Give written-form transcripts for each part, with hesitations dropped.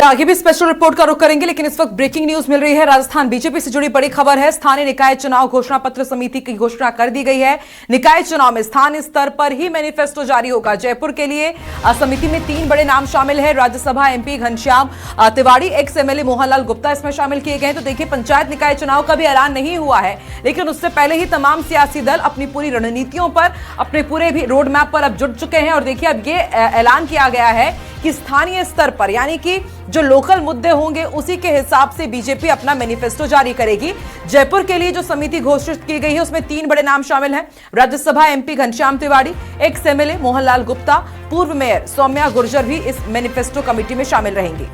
आगे भी special report का रुख करेंगे, लेकिन इस वक्त ब्रेकिंग न्यूज मिल रही है। राजस्थान बीजेपी से जुड़ी बड़ी खबर है। स्थानीय निकाय चुनाव घोषणा पत्र समिति की घोषणा कर दी गई है। निकाय चुनाव में स्थानीय स्तर पर ही मैनिफेस्टो जारी होगा। जयपुर के लिए समिति में 3 बड़े नाम शामिल है। Rajya Sabha MP Ghanshyam Tiwari, ex MLA Mohanlal Gupta इसमें शामिल किए गए। तो देखिए, पंचायत निकाय चुनाव का भी ऐलान नहीं हुआ है, लेकिन उससे पहले ही तमाम सियासी दल अपनी पूरी रणनीतियों पर, अपने पूरे भी रोड मैप पर अब जुट चुके हैं। और देखिए, अब ये ऐलान किया गया है कि स्थानीय स्तर पर, यानी कि जो लोकल मुद्दे होंगे उसी के हिसाब से बीजेपी अपना मैनिफेस्टो जारी करेगी। जयपुर के लिए जो समिति घोषित की गई है उसमें 3 बड़े नाम शामिल हैं। Rajya Sabha MP Ghanshyam Tiwari, ex MLA Mohanlal Gupta, पूर्व मेयर सौम्या गुर्जर भी इस मैनिफेस्टो कमेटी में शामिल रहेंगी।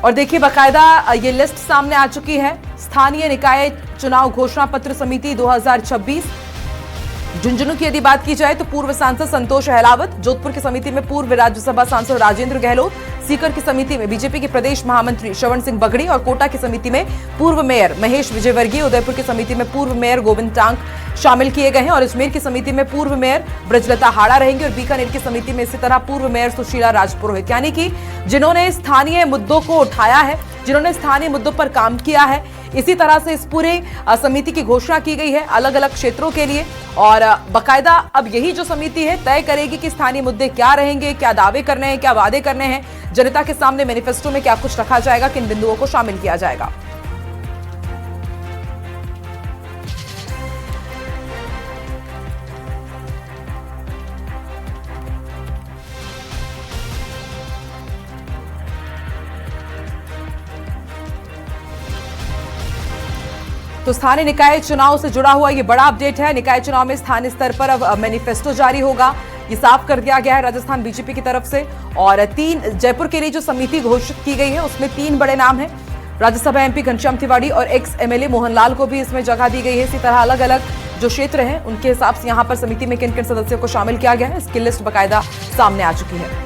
और देखिए, बाकायदा ये लिस्ट सामने आ चुकी है। स्थानीय निकाय चुनाव घोषणा पत्र समिति 2026। झुंझुनू की यदि बात की जाए तो पूर्व सांसद संतोष अहलावत, जोधपुर की समिति में पूर्व राज्यसभा सांसद राजेंद्र गहलोत, सीकर की समिति में बीजेपी के प्रदेश महामंत्री श्रवण सिंह बगड़ी और कोटा की समिति में पूर्व मेयर महेश विजयवर्गीय, उदयपुर की समिति में पूर्व मेयर गोविंद टांग शामिल किए गए हैं। और अजमेर की समिति में पूर्व मेयर ब्रजलता हाड़ा रहेंगे। और बीकानेर की समिति में इसी तरह पूर्व मेयर सुशीला राजपुरोहित, यानी कि जिन्होंने स्थानीय मुद्दों को उठाया है, जिन्होंने स्थानीय मुद्दों पर काम किया है। इसी तरह से इस पूरे समिति की घोषणा की गई है अलग अलग क्षेत्रों के लिए। और बाकायदा अब यही जो समिति है तय करेगी कि स्थानीय मुद्दे क्या रहेंगे, क्या दावे करने हैं, क्या वादे करने हैं, जनता के सामने मैनिफेस्टो में क्या कुछ रखा जाएगा, किन बिंदुओं को शामिल किया जाएगा। तो स्थानीय निकाय चुनाव से जुड़ा हुआ ये बड़ा अपडेट है। निकाय चुनाव में स्थानीय स्तर पर अब मैनिफेस्टो जारी होगा, ये साफ कर दिया गया है राजस्थान बीजेपी की तरफ से। और 3 जयपुर के लिए जो समिति घोषित की गई है उसमें 3 बड़े नाम हैं। राज्यसभा एमपी घनश्याम तिवाड़ी और एक्स एमएलए मोहनलाल को भी इसमें जगह दी गई है। इसी तरह अलग अलग जो क्षेत्र हैं उनके हिसाब से यहाँ पर समिति में किन किन सदस्यों को शामिल किया गया है, इसकी लिस्ट बाकायदा सामने आ चुकी है।